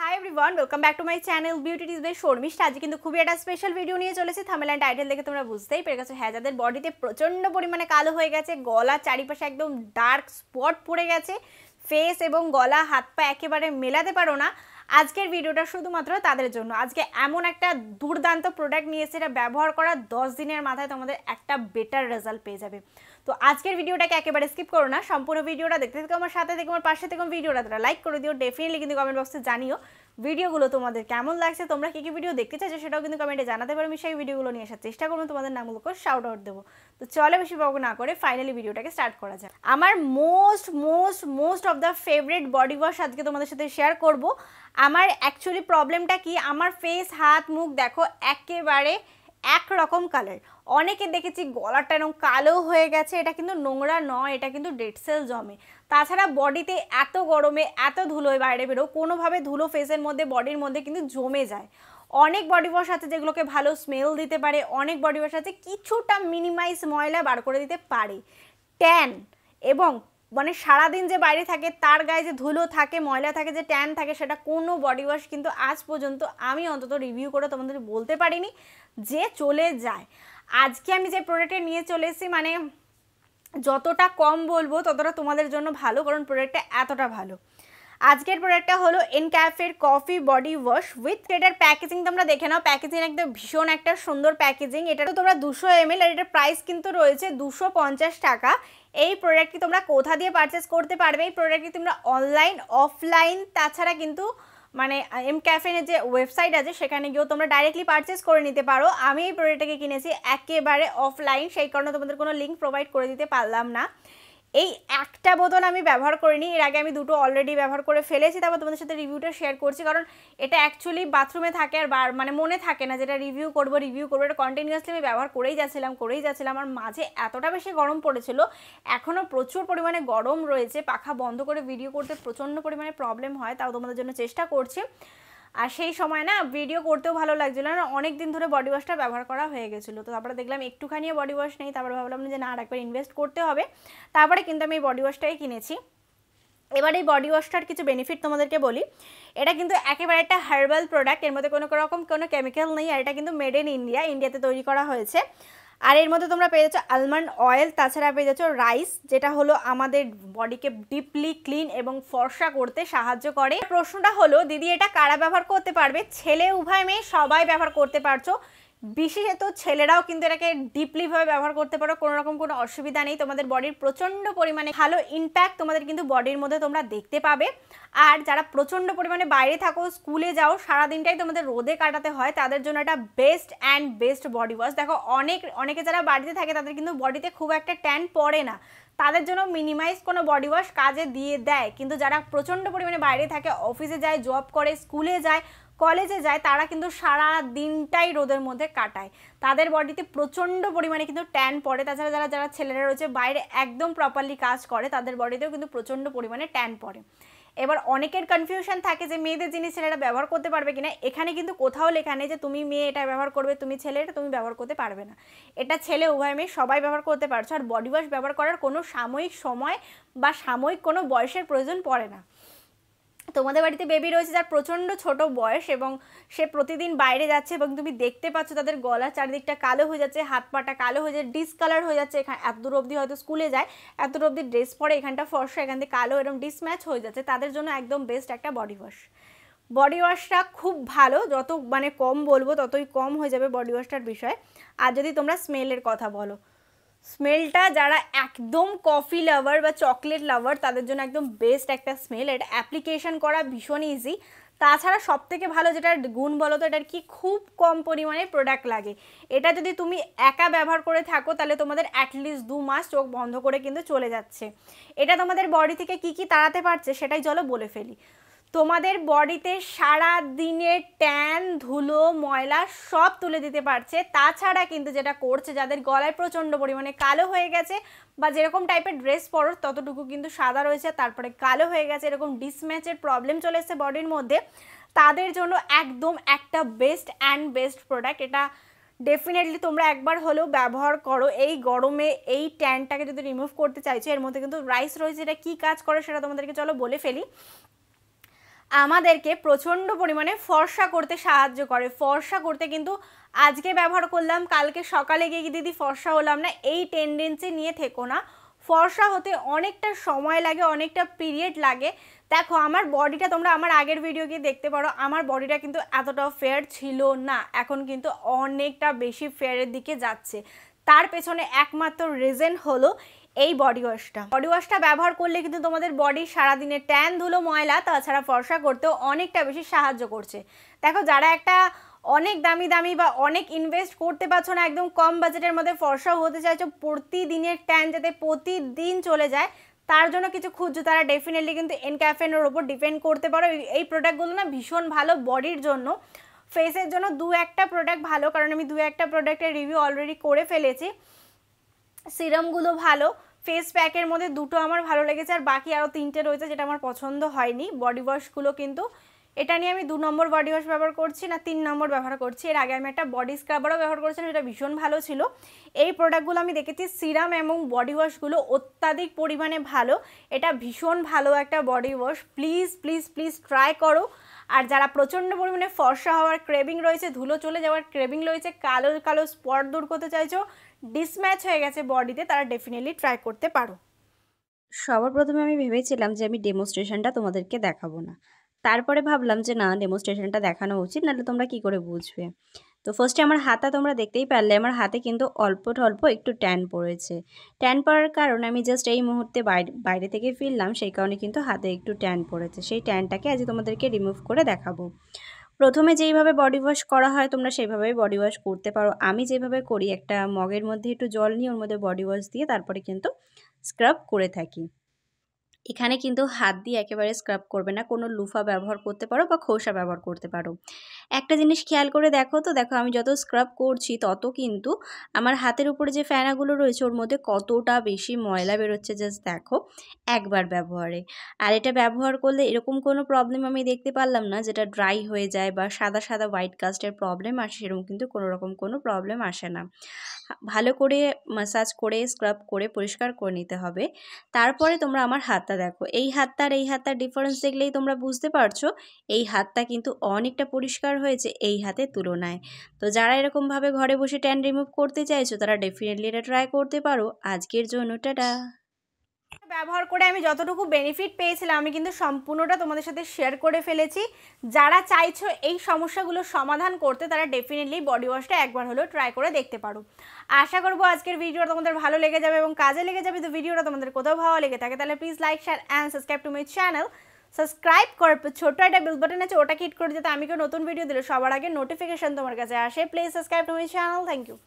High everyone, welcome back to my channel beauty tips by Sharmistha. আজকে কিন্তু খুবই একটা স্পেশাল ভিডিও নিয়ে চলেছি। থাম্বনেল এন্ড টাইটেল দেখে তোমরা বুঝতেই পেরে গেছো, হ্যাঁ, যাদের বডিতে প্রচণ্ড পরিমাণে কালো হয়ে গেছে, গলার চারিপাশে একদম ডার্ক স্পট পড়ে গেছে, ফেস এবং গলা হাত পা একেবারে মেলাতে পারো না, আজকের ভিডিওটা শুধুমাত্র তাদের জন্য। আজকে এমন একটা দুর্দান্ত প্রোডাক্ট নিয়ে এসে এটা ব্যবহার করার 10 দিনের মাথায় তোমাদের একটা বেটার রেজাল্ট পেয়ে যাবে। তো আজকের ভিডিওটাকে একেবারে স্কিপ করো না, সম্পূর্ণ ভিডিওটা দেখতে থাকো, আমার সাথে থেকে আমার পাশে থেকে ভিডিওটা তোমরা লাইক করে দিও। ডেফিনেটলি কিন্তু কমেন্ট বক্সে জানিও ভিডিওগুলো তোমাদের কেমন লাগছে, তোমরা কী কী ভিডিও দেখতে চাইছো সেটাও কিন্তু কমেন্টে জানাতে পারো। আমি সেই ভিডিওগুলো নিয়ে আসার চেষ্টা করবো, তোমাদের নামগুলোকে শাউট আউট দেবো। তো চলো বেশি বক না করে ফাইনালি ভিডিওটাকে স্টার্ট করা যায়। আমার most of the favourite body wash আজকে তোমাদের সাথে শেয়ার করব। আমার অ্যাকচুয়ালি প্রবলেমটা কি, আমার ফেস হাত মুখ দেখো একেবারে একরকম কালার। অনেকে দেখেছি গলাটা এরকম কালো হয়ে গেছে, এটা কিন্তু নোংরা নয়, এটা কিন্তু ডেড সেল জমে। তাছাড়া বডিতে এত গরমে এত ধুলোয় বাইরে বেরো, কোনোভাবে ধুলো ফেসের মধ্যে বডির মধ্যে কিন্তু জমে যায়। অনেক বডি ওয়াশ আছে যেগুলোকে ভালো স্মেল দিতে পারে, অনেক বডি ওয়াশ আছে কিছুটা মিনিমাইজ ময়লা বার করে দিতে পারে। ট্যান এবং মানে সারাদিন যে বাইরে থাকে তার গায়ে যে ধুলো থাকে, ময়লা থাকে, যে ট্যান থাকে, সেটা কোনো বডি ওয়াশ কিন্তু আজ পর্যন্ত আমি অন্তত রিভিউ করে তোমাদের বলতে পারিনি যে চলে যায়। আজকে আমি যে প্রোডাক্টটা নিয়ে চলে এসেছি, মানে যতটা কম বলবো ততটা তোমাদের জন্য ভালো, কারণ প্রোডাক্টটা এতটা ভালো। আজকের প্রোডাক্টটা হলো এনক্যাফের কফি বডি ওয়াশ উইথ, এটার প্যাকেজিং তোমরা দেখে নাও। প্যাকেজিং একদম ভীষণ একটা সুন্দর প্যাকেজিং। এটা তো তোমরা 200 ml, আর এটার প্রাইস কিন্তু রয়েছে 250 টাকা। এই প্রোডাক্টটি তোমরা কোথা দিয়ে পারচেস করতে পারবে? এই প্রোডাক্টটি তোমরা অনলাইন, অফলাইন, তাছাড়া কিন্তু মানে এনক্যাফের যে ওয়েবসাইট আছে সেখানে গিয়েও তোমরা ডাইরেক্টলি পারচেস করে নিতে পারো। আমি এই প্রোডাক্টটাকে কিনেছি একেবারে অফলাইন, সেই কারণে তোমাদের কোনো লিঙ্ক প্রোভাইড করে দিতে পারলাম না। এই একটা বোতল আমি ব্যবহার করিনি, এর আগে আমি দুটো অলরেডি ব্যবহার করে ফেলেছি, তারপর তোমাদের সাথে রিভিউটা শেয়ার করছি। কারণ এটা অ্যাকচুয়ালি বাথরুমে থাকে আর মানে মনে থাকে না যেটা রিভিউ করবো। এটা কন্টিনিউয়াসলি আমি ব্যবহার করেই যাচ্ছিলাম। আর মাঝে এতটা বেশি গরম পড়েছিল, এখনও প্রচুর পরিমাণে গরম রয়েছে, পাখা বন্ধ করে ভিডিও করতে প্রচণ্ড পরিমাণে প্রবলেম হয়, তাও তোমাদের জন্য চেষ্টা করছি। আর সেই সময় না ভিডিও করতেও ভালো লাগছিল না, অনেক দিন ধরে বডি ওয়াশটা ব্যবহার করা হয়ে গেছিলো। তো তারপরে দেখলাম একটুখানিও বডি ওয়াশ নেই, তারপরে ভাবলাম যে না, আর একবার ইনভেস্ট করতে হবে। তারপরে কিন্তু আমি এই বডি ওয়াশটাই কিনেছি। এবার এই বডি ওয়াশটার কিছু বেনিফিট তোমাদেরকে বলি। এটা কিন্তু একেবারে একটা হার্বাল প্রোডাক্ট, এর মধ্যে কোনো কেমিক্যাল নেই, আর এটা কিন্তু মেড ইন ইন্ডিয়াতে তৈরি করা হয়েছে। আর এর মধ্যে তোমরা পেয়ে যাচ্ছ আলমন্ড অয়েল, তাছাড়া পেয়ে যাচ্ছ রাইস, যেটা হলো আমাদের বডিকে ডিপলি ক্লিন এবং ফর্সা করতে সাহায্য করে। প্রশ্নটা হলো, দিদি এটা কারা ব্যবহার করতে পারবে? ছেলে উভয় মেয়ে সবাই ব্যবহার করতে পারছো, বিশেষত ছেলেরাও কিন্তু এটাকে ডিপলিভাবে ব্যবহার করতে পারো, কোনো রকম কোনো অসুবিধা নেই। তোমাদের বডির প্রচণ্ড পরিমাণে ভালো ইম্প্যাক্ট তোমাদের কিন্তু বডির মধ্যে তোমরা দেখতে পাবে। আর যারা প্রচণ্ড পরিমাণে বাইরে থাকো, স্কুলে যাও, সারাদিনটাই তোমাদের রোদে কাটাতে হয়, তাদের জন্য এটা বেস্ট বডি ওয়াশ। দেখো অনেকে যারা বাড়িতে থাকে তাদের কিন্তু বডিতে খুব একটা ট্যান পড়ে না, তাদের জন্য মিনিমাইজ কোনো বডি ওয়াশ কাজে দিয়ে দেয়। কিন্তু যারা প্রচণ্ড পরিমাণে বাইরে থাকে, অফিসে যায়, জব করে, স্কুলে যায়, কলেজে যায়, তারা কিন্তু সারা দিনটাই রোদের মধ্যে কাটায়, তাদের বডিতে প্রচণ্ড পরিমাণে কিন্তু ট্যান পড়ে। তাছাড়া যারা ছেলেরা রয়েছে বাইরে একদম প্রপারলি কাজ করে, তাদের বডিতেও কিন্তু প্রচণ্ড পরিমাণে ট্যান পড়ে। এবার অনেকের কনফিউশন থাকে যে মেয়েদের জিনিস ছেলেরা ব্যবহার করতে পারবে কিনা। এখানে কিন্তু কোথাও লেখা নেই যে তুমি মেয়ে এটা ব্যবহার করবে, তুমি ছেলে এটা তুমি ব্যবহার করতে পারবে না। এটা ছেলে উভয় মেয়ে সবাই ব্যবহার করতে পারছো। আর বডি ওয়াশ ব্যবহার করার কোনো সাময়িক সময় বা সাময়িক কোনো বয়সের প্রয়োজন পড়ে না। তোমাদের বাড়িতে বেবি রয়েছে যার প্রচণ্ড ছোট বয়স এবং সে প্রতিদিন বাইরে যাচ্ছে এবং তুমি দেখতে পাচ্ছ তাদের গলার চারিদিকটা কালো হয়ে যাচ্ছে, হাত পাটা কালো হয়ে যাচ্ছে, ডিসকালার হয়ে যাচ্ছে, এখানে এত দূর অবধি হয়তো স্কুলে যায়, এত দূর অবধি ড্রেস পরে, এখানটা ফর্সা, এখান থেকে কালো, এরকম ডিসম্যাচ হয়ে যাচ্ছে, তাদের জন্য একদম বেস্ট একটা বডি ওয়াশ। বডি ওয়াশটা খুব ভালো, যত মানে কম বলবো ততই কম হয়ে যাবে বডি ওয়াশটার বিষয়। আর যদি তোমরা স্মেলের কথা বলো, স্মেলটা যারা একদম কফি লাভার বা চকলেট লাভার তাদের জন্য একদম বেস্ট একটা স্মেল। এটা অ্যাপ্লিকেশন করা ভীষণ ইজি। তাছাড়া সবথেকে ভালো যেটার গুণ বলো তো, এটার কি খুব কম পরিমাণে প্রোডাক্ট লাগে। এটা যদি তুমি একা ব্যবহার করে থাকো তাহলে তোমাদের অ্যাটলিস্ট 2 মাস চোখ বন্ধ করে কিন্তু চলে যাচ্ছে। এটা তোমাদের বডি থেকে কি তাড়াতে পারছে সেটাই চলো বলে ফেলি। তোমাদের বডিতে সারা দিনের ট্যান, ধুলো, ময়লা সব তুলে দিতে পারছে। তাছাড়া কিন্তু যেটা করছে, যাদের গলায় প্রচণ্ড পরিমাণে কালো হয়ে গেছে বা যেরকম টাইপের ড্রেস পরো ততটুকু কিন্তু সাদা রয়েছে, তারপরে কালো হয়ে গেছে, এরকম ডিসম্যাচের প্রবলেম চলে এসেছে বডির মধ্যে, তাদের জন্য একদম একটা বেস্ট প্রোডাক্ট। এটা ডেফিনেটলি তোমরা একবার হলেও ব্যবহার করো। এই গরমে এই ট্যানটাকে যদি রিমুভ করতে চাইছো, এর মধ্যে কিন্তু রাইস রয়েছে, এটা কী কাজ করে সেটা তোমাদেরকে চলো বলে ফেলি। আমাদেরকে প্রচণ্ড পরিমাণে ফর্সা করতে সাহায্য করে। ফর্সা করতে কিন্তু আজকে ব্যবহার করলাম, কালকে সকালে গিয়ে দিদি ফর্সা হলাম না, এই টেন্ডেন্সি নিয়ে থেকো না। ফর্সা হতে অনেকটা সময় লাগে, অনেকটা পিরিয়ড লাগে। দেখো আমার বডিটা, তোমরা আমার আগের ভিডিও গিয়ে দেখতে পারো, আমার বডিটা কিন্তু এতটাও ফেয়ার ছিল না, এখন কিন্তু অনেকটা বেশি ফেয়ারের দিকে যাচ্ছে। তার পেছনে একমাত্র রিজন হলো এই বডি ওয়াশটা ব্যবহার করলে কিন্তু তোমাদের বডির সারাদিনের ট্যান ধুলো ময়লা তাছাড়া ফর্সা করতেও অনেকটা বেশি সাহায্য করছে। দেখো যারা একটা অনেক দামি দামি বা অনেক ইনভেস্ট করতে পারছো না, একদম কম বাজেটের মধ্যে ফর্সা হতে চাইছো, প্রতিদিনের ট্যান যাতে প্রতিদিন চলে যায় তার জন্য কিছু খুঁজছো, তারা ডেফিনেটলি কিন্তু এনক্যাফেনের ওপর ডিপেন্ড করতে পারো। এই প্রোডাক্টগুলো না ভীষণ ভালো বডির জন্য। ফেসের জন্য দু একটা প্রোডাক্ট ভালো, কারণ আমি দু একটা প্রোডাক্টের রিভিউ অলরেডি করে ফেলেছি। সিরামগুলো ভালো, ফেস প্যাকের মধ্যে দুটো আমার ভালো লেগেছে, আর বাকি আরও তিনটে রয়েছে যেটা আমার পছন্দ হয়নি। বডি ওয়াশগুলো কিন্তু এটা নিয়ে আমি 2 নম্বর বডি ওয়াশ ব্যবহার করছি না 3 নম্বর ব্যবহার করছি। এর আগে আমি একটা বডি স্ক্রাবারও ব্যবহার করেছিলাম, এটা ভীষণ ভালো ছিল। এই প্রোডাক্টগুলো আমি দেখেছি সিরাম এবং বডি ওয়াশগুলো অত্যাধিক পরিমাণে ভালো। এটা ভীষণ ভালো একটা body wash, please please please try করো। আর যারা প্রচণ্ড পরিমাণে ফর্সা হওয়ার ক্রেভিং রয়েছে, ধুলো চলে যাওয়ার ক্রেভিং রয়েছে, কালো কালো স্পট দূর করতে চাইছো, ডিসম্যাচ হয়ে গেছে বডিতে, তারা ডেফিনেটলি ট্রাই করতে পারো। সবার প্রথমে আমি ভেবেছিলাম যে আমি ডেমোস্ট্রেশনটা তোমাদেরকে দেখাবো না, তারপরে ভাবলাম যে না, ডেমোস্ট্রেশনটা দেখানো উচিত, নাহলে তোমরা কি করে বুঝবে। তো ফার্স্টে আমার হাতটা তোমরা দেখতেই পারলে, আমার হাতে কিন্তু অল্প অল্প একটু ট্যান পড়েছে। ট্যান পড়ার কারণে আমি জাস্ট এই মুহূর্তে বাইরে থেকে ফিরলাম, সেই কারণে কিন্তু হাতে একটু ট্যান পড়েছে। সেই ট্যানটাকে আজ তোমাদেরকে রিমুভ করে দেখাবো। প্রথমে যেইভাবে বডি ওয়াশ করা হয় তোমরা সেইভাবেই বডি ওয়াশ করতে পারো। আমি যেভাবে করি, একটা মগের মধ্যে একটু জল নিয়ে ওর মধ্যে বডি ওয়াশ দিয়ে তারপরে কিন্তু স্ক্রাব করে থাকি। এখানে কিন্তু হাত দিয়ে একেবারে স্ক্রাব করবে না, কোনো লুফা ব্যবহার করতে পারো বা খোসা ব্যবহার করতে পারো। একটা জিনিস খেয়াল করে দেখো তো, দেখো আমি যত স্ক্রাব করছি তত কিন্তু আমার হাতের উপরে যে ফেনাগুলো রয়েছে ওর মধ্যে কতটা বেশি ময়লা বেরোচ্ছে, জাস্ট দেখো একবার ব্যবহারে। আর এটা ব্যবহার করলে এরকম কোনো প্রবলেম আমি দেখতে পারলাম না যেটা ড্রাই হয়ে যায় বা সাদা সাদা হোয়াইট কাস্টের প্রবলেম আসে, সেরকম কিন্তু কোনো রকম কোনো প্রবলেম আসে না। ভালো করে ম্যাসাজ করে স্ক্রাব করে পরিষ্কার করে নিতে হবে। তারপরে তোমরা আমার হাতটা দেখো, এই হাতটার ডিফারেন্স দেখলেই তোমরা বুঝতে পারছো এই হাতটা কিন্তু অনেকটা পরিষ্কার হয়েছে এই হাতের তুলনায়। তো যারা এরকমভাবে ঘরে বসে ট্যান রিমুভ করতে চাইছো তারা ডেফিনেটলি এটা ট্রাই করতে পারো। আজকের জন্য টাটা। ব্যবহার করে আমি যতটুকু বেনিফিট পেয়েছিলাম আমি কিন্তু সম্পূর্ণটা তোমাদের সাথে শেয়ার করে ফেলেছি। যারা চাইছো এই সমস্যাগুলোর সমাধান করতে তারা ডেফিনেটলি বডি ওয়াশটা একবার হলেও ট্রাই করে দেখতে পারো। আশা করবো আজকের ভিডিওটা তোমাদের ভালো লেগে যাবে এবং কাজে লেগে যাবে। তো ভিডিওটা তোমাদের কোথাও ভালো লেগে থাকে তাহলে please like share and subscribe to my channel. Subscribe করার ছোট একটা বেল বাটন আছে, ওটাকে হিট করে যাতে আমি কেউ নতুন ভিডিও দিলে সবার আগে নোটিফিকেশন তোমার কাছে আসে। Please subscribe to my channel. Thank you.